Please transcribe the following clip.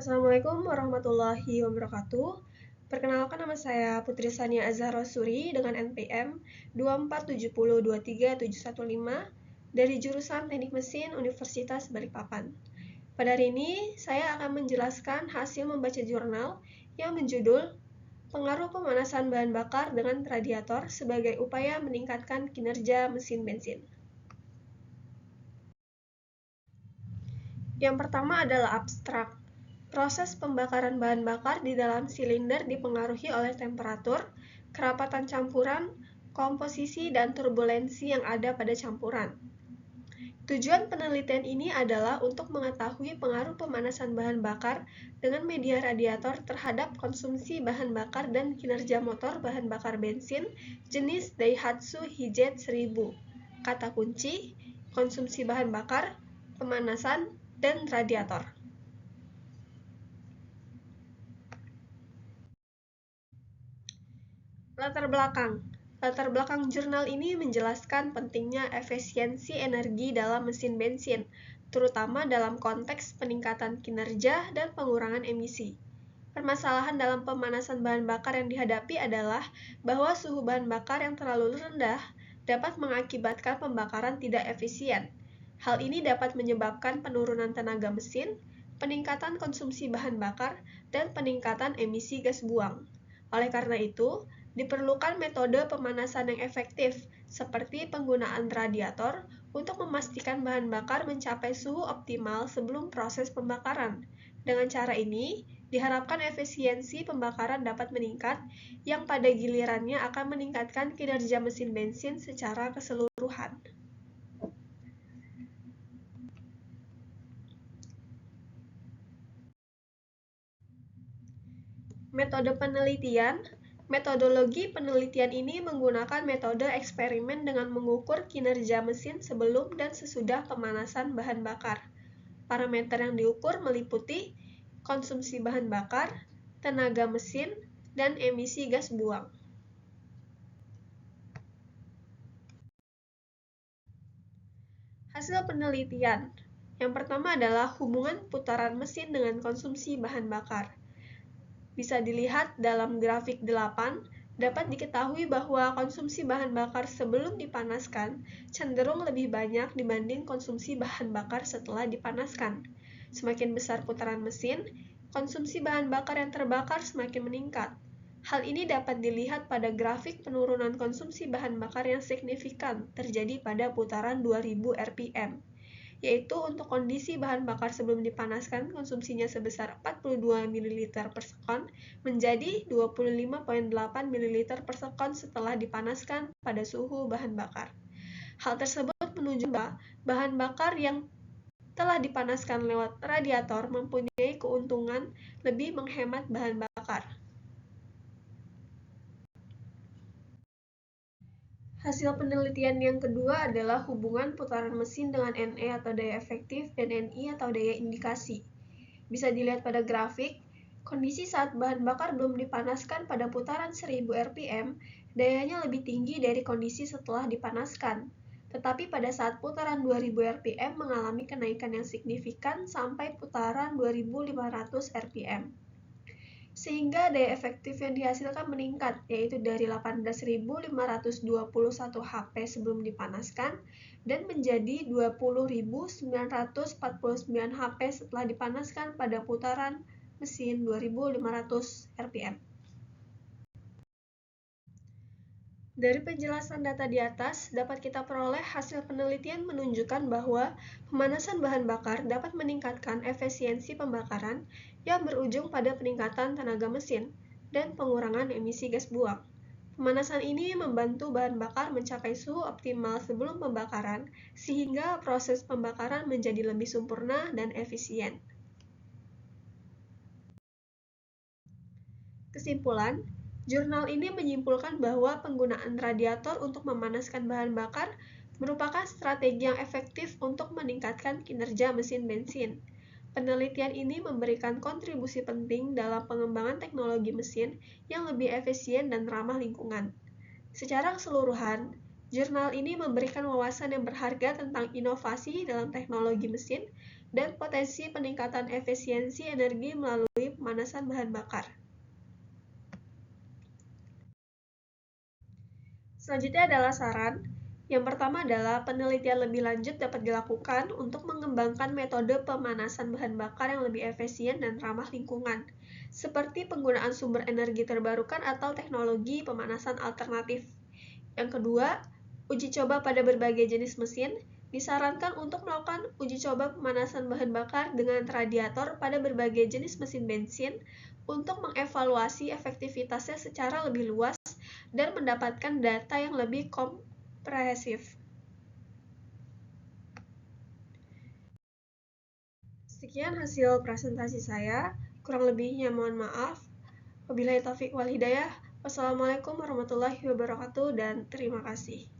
Assalamualaikum warahmatullahi wabarakatuh. Perkenalkan, nama saya Putri Sania Azhara Suri dengan NPM 247023715 dari jurusan Teknik Mesin Universitas Balikpapan. Pada hari ini, saya akan menjelaskan hasil membaca jurnal yang berjudul Pengaruh Pemanasan Bahan Bakar dengan Radiator sebagai Upaya Meningkatkan Kinerja Mesin Bensin. Yang pertama adalah abstrak. Proses pembakaran bahan bakar di dalam silinder dipengaruhi oleh temperatur, kerapatan campuran, komposisi, dan turbulensi yang ada pada campuran. Tujuan penelitian ini adalah untuk mengetahui pengaruh pemanasan bahan bakar dengan media radiator terhadap konsumsi bahan bakar dan kinerja motor bahan bakar bensin jenis Daihatsu HZ1000. Kata kunci: konsumsi bahan bakar, pemanasan, dan radiator. Latar belakang jurnal ini menjelaskan pentingnya efisiensi energi dalam mesin bensin, terutama dalam konteks peningkatan kinerja dan pengurangan emisi. Permasalahan dalam pemanasan bahan bakar yang dihadapi adalah bahwa suhu bahan bakar yang terlalu rendah dapat mengakibatkan pembakaran tidak efisien. Hal ini dapat menyebabkan penurunan tenaga mesin, peningkatan konsumsi bahan bakar, dan peningkatan emisi gas buang. Oleh karena itu, diperlukan metode pemanasan yang efektif, seperti penggunaan radiator, untuk memastikan bahan bakar mencapai suhu optimal sebelum proses pembakaran. Dengan cara ini, diharapkan efisiensi pembakaran dapat meningkat, yang pada gilirannya akan meningkatkan kinerja mesin bensin secara keseluruhan. Metode penelitian. Metodologi penelitian ini menggunakan metode eksperimen dengan mengukur kinerja mesin sebelum dan sesudah pemanasan bahan bakar. Parameter yang diukur meliputi konsumsi bahan bakar, tenaga mesin, dan emisi gas buang. Hasil penelitian. Yang pertama adalah hubungan putaran mesin dengan konsumsi bahan bakar. Bisa dilihat dalam grafik 8, dapat diketahui bahwa konsumsi bahan bakar sebelum dipanaskan cenderung lebih banyak dibanding konsumsi bahan bakar setelah dipanaskan. Semakin besar putaran mesin, konsumsi bahan bakar yang terbakar semakin meningkat. Hal ini dapat dilihat pada grafik penurunan konsumsi bahan bakar yang signifikan terjadi pada putaran 2000 rpm, yaitu untuk kondisi bahan bakar sebelum dipanaskan konsumsinya sebesar 42 ml per sekon menjadi 25,8 ml per sekon setelah dipanaskan pada suhu bahan bakar. Hal tersebut menunjukkan bahwa bahan bakar yang telah dipanaskan lewat radiator mempunyai keuntungan lebih menghemat bahan bakar. Hasil penelitian yang kedua adalah hubungan putaran mesin dengan NE atau daya efektif dan NI atau daya indikasi. Bisa dilihat pada grafik, kondisi saat bahan bakar belum dipanaskan pada putaran 1000 rpm, dayanya lebih tinggi dari kondisi setelah dipanaskan. Tetapi pada saat putaran 2000 rpm mengalami kenaikan yang signifikan sampai putaran 2500 rpm. Sehingga daya efektif yang dihasilkan meningkat, yaitu dari 18.521 Hp sebelum dipanaskan dan menjadi 20.949 Hp setelah dipanaskan pada putaran mesin 2500 rpm. Dari penjelasan data di atas, dapat kita peroleh hasil penelitian menunjukkan bahwa pemanasan bahan bakar dapat meningkatkan efisiensi pembakaran yang berujung pada peningkatan tenaga mesin dan pengurangan emisi gas buang. Pemanasan ini membantu bahan bakar mencapai suhu optimal sebelum pembakaran, sehingga proses pembakaran menjadi lebih sempurna dan efisien. Kesimpulan, jurnal ini menyimpulkan bahwa penggunaan radiator untuk memanaskan bahan bakar merupakan strategi yang efektif untuk meningkatkan kinerja mesin bensin. Penelitian ini memberikan kontribusi penting dalam pengembangan teknologi mesin yang lebih efisien dan ramah lingkungan. Secara keseluruhan, jurnal ini memberikan wawasan yang berharga tentang inovasi dalam teknologi mesin, dan potensi peningkatan efisiensi energi melalui pemanasan bahan bakar. Selanjutnya adalah saran. Yang pertama adalah penelitian lebih lanjut dapat dilakukan untuk mengembangkan metode pemanasan bahan bakar yang lebih efisien dan ramah lingkungan, seperti penggunaan sumber energi terbarukan atau teknologi pemanasan alternatif. Yang kedua, uji coba pada berbagai jenis mesin. Disarankan untuk melakukan uji coba pemanasan bahan bakar dengan radiator pada berbagai jenis mesin bensin untuk mengevaluasi efektivitasnya secara lebih luas dan mendapatkan data yang lebih komprehensif. Sekian hasil presentasi saya. Kurang lebihnya mohon maaf. Wabillahi taufiq wal hidayah. Wassalamualaikum warahmatullahi wabarakatuh dan terima kasih.